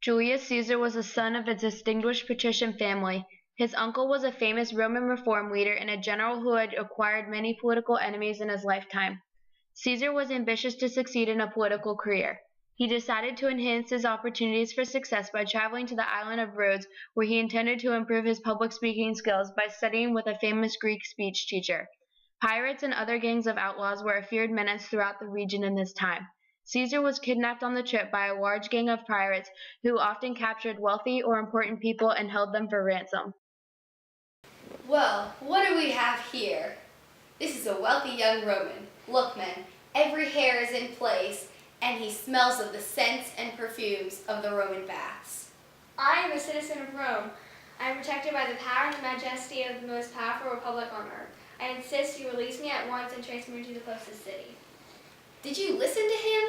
Julius Caesar was the son of a distinguished patrician family. His uncle was a famous Roman reform leader and a general who had acquired many political enemies in his lifetime. Caesar was ambitious to succeed in a political career. He decided to enhance his opportunities for success by traveling to the island of Rhodes, where he intended to improve his public speaking skills by studying with a famous Greek speech teacher. Pirates and other gangs of outlaws were a feared menace throughout the region in this time. Caesar was kidnapped on the trip by a large gang of pirates who often captured wealthy or important people and held them for ransom. Well, what do we have here? This is a wealthy young Roman. Look, men, every hair is in place, and he smells of the scents and perfumes of the Roman baths. I am a citizen of Rome. I am protected by the power and the majesty of the most powerful republic on earth. I insist you release me at once and transfer me to the closest city. Did you listen to him?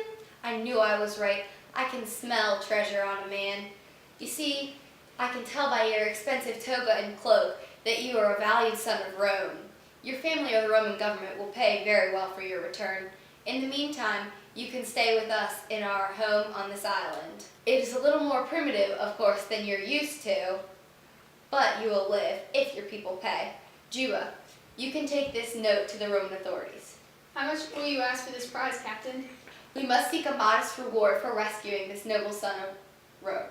I knew I was right. I can smell treasure on a man. You see, I can tell by your expensive toga and cloak that you are a valued son of Rome. Your family or the Roman government will pay very well for your return. In the meantime, you can stay with us in our home on this island. It is a little more primitive, of course, than you're used to, but you will live if your people pay. Juba, you can take this note to the Roman authorities. How much will you ask for this prize, Captain? We must seek a modest reward for rescuing this noble son of Rome.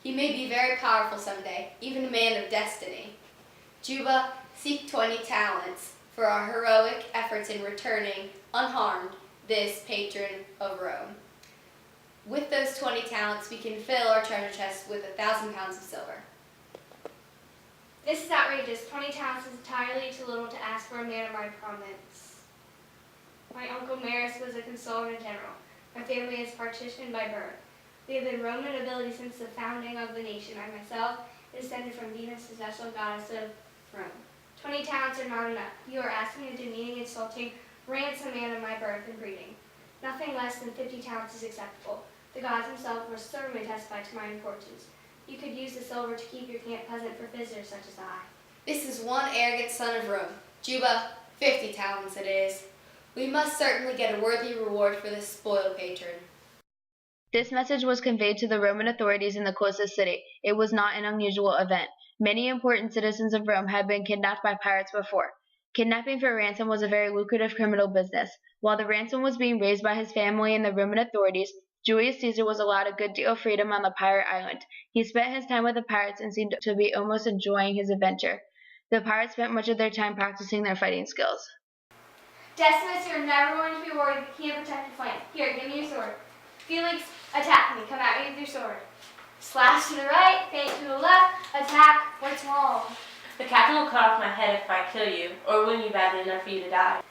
He may be very powerful someday, even a man of destiny. Juba, seek 20 talents for our heroic efforts in returning, unharmed, this patron of Rome. With those 20 talents, we can fill our treasure chest with 1,000 pounds of silver. This is outrageous. 20 talents is entirely too little to ask for a man of my prominence. My uncle Marius was a consul and general. My family is partitioned by birth. We have been Roman nobility since the founding of the nation. I myself am descended from Venus, the special goddess of Rome. 20 talents are not enough. You are asking a demeaning, insulting, ransom man of my birth and breeding. Nothing less than 50 talents is acceptable. The gods themselves will certainly testify to my importance. You could use the silver to keep your camp pleasant for visitors such as I. This is one arrogant son of Rome. Juba, 50 talents it is. We must certainly get a worthy reward for this spoiled patron. This message was conveyed to the Roman authorities in the closest city. It was not an unusual event. Many important citizens of Rome had been kidnapped by pirates before. Kidnapping for ransom was a very lucrative criminal business. While the ransom was being raised by his family and the Roman authorities, Julius Caesar was allowed a good deal of freedom on the pirate island. He spent his time with the pirates and seemed to be almost enjoying his adventure. The pirates spent much of their time practicing their fighting skills. Decimus, you're never going to be worried. You can't protect your flank. Here, give me your sword. Felix, attack me. Come at me with your sword. Slash to the right, feint to the left, attack. What's wrong? The captain will cut off my head if I kill you, or wound you badly enough for you to die.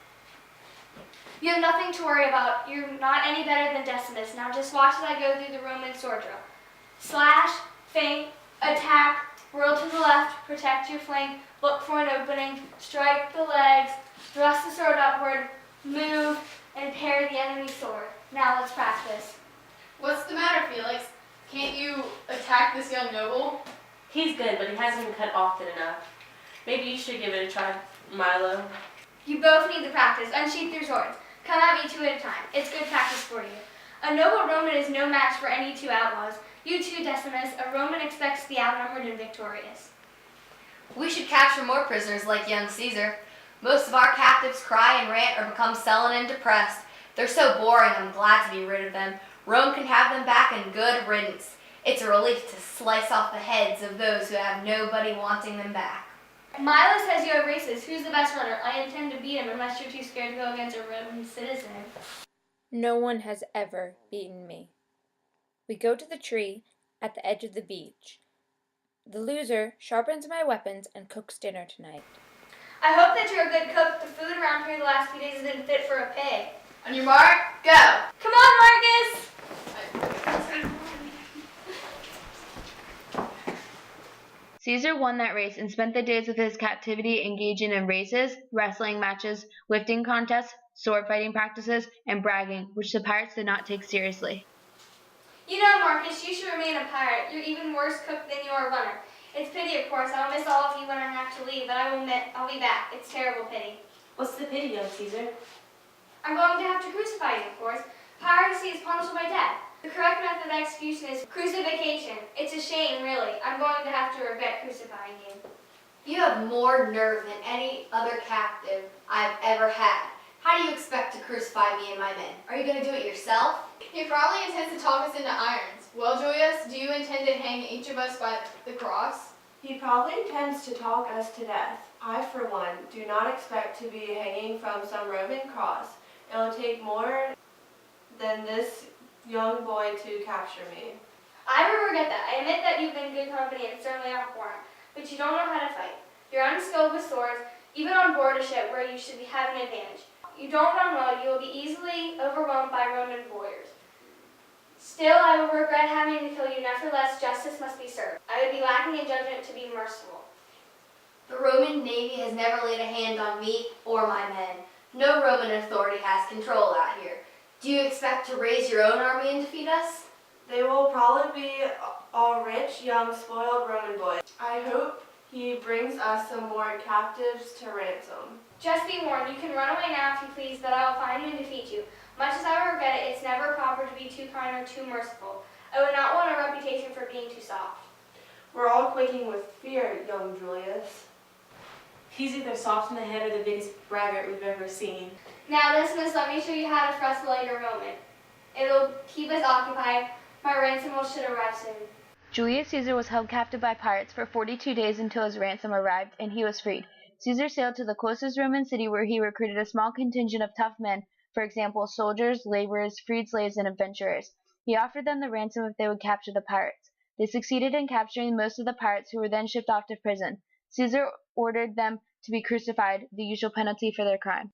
You have nothing to worry about. You're not any better than Decimus. Now just watch as I go through the Roman sword drill. Slash, feint, attack, whirl to the left, protect your flank, look for an opening, strike the legs, thrust the sword upward, move, and parry the enemy's sword. Now let's practice. What's the matter, Felix? Can't you attack this young noble? He's good, but he hasn't been cut often enough. Maybe you should give it a try, Milo. You both need the practice. Unsheath your swords. Come at me 2 at a time. It's good practice for you. A noble Roman is no match for any 2 outlaws. You too, Decimus. A Roman expects to be outnumbered and victorious. We should capture more prisoners like young Caesar. Most of our captives cry and rant or become sullen and depressed. They're so boring, I'm glad to be rid of them. Rome can have them back and good riddance. It's a relief to slice off the heads of those who have nobody wanting them back. Milo says you have races. Who's the best runner? I intend to beat him unless you're too scared to go against a Roman citizen. No one has ever beaten me. We go to the tree at the edge of the beach. The loser sharpens my weapons and cooks dinner tonight. I hope that you're a good cook. The food around here the last few days has been fit for a pig. On your mark, go! Come on, Marcus! Caesar won that race and spent the days of his captivity engaging in races, wrestling matches, lifting contests, sword fighting practices, and bragging, which the pirates did not take seriously. You know, Marcus, you should remain a pirate. You're even worse cook than you are runner. It's pity, of course. I'll miss all of you when I have to leave, but I'll be back. It's terrible pity. What's the pity, young Caesar? I'm going to have to crucify you, of course. Piracy is punishable by death. The correct method of execution is crucifixion. It's a shame, really. I'm going to have to regret crucifying you. You have more nerve than any other captive I've ever had. How do you expect to crucify me and my men? Are you going to do it yourself? He probably intends to talk us into irons. Well, Julius, do you intend to hang each of us by the cross? He probably intends to talk us to death. I, for one, do not expect to be hanging from some Roman cross. It will take more than this young boy to capture me. I will regret that. I admit that you've been good company and certainly are warm, but you don't know how to fight. You're unskilled with swords, even on board a ship where you should have an advantage. You don't run well, you will be easily overwhelmed by Roman warriors. Still, I will regret having to kill you. Nevertheless, justice must be served. I would be lacking in judgment to be merciful. The Roman Navy has never laid a hand on me or my men. No Roman authority has control out here. Do you expect to raise your own army and defeat us? They will probably be all rich, young, spoiled Roman boys. I hope he brings us some more captives to ransom. Just be warned, you can run away now if you please, but I will find you and defeat you. Much as I regret it, it's never proper to be too kind or too merciful. I would not want a reputation for being too soft. We're all quaking with fear, young Julius. He's either soft in the head or the biggest braggart we've ever seen. Now, Dismas, let me show you how to thrust like a Roman. It'll keep us occupied. My ransom should arrive soon. Julius Caesar was held captive by pirates for 42 days until his ransom arrived, and he was freed. Caesar sailed to the closest Roman city where he recruited a small contingent of tough men, for example, soldiers, laborers, freed slaves, and adventurers. He offered them the ransom if they would capture the pirates. They succeeded in capturing most of the pirates, who were then shipped off to prison. Caesar ordered them to be crucified, the usual penalty for their crime.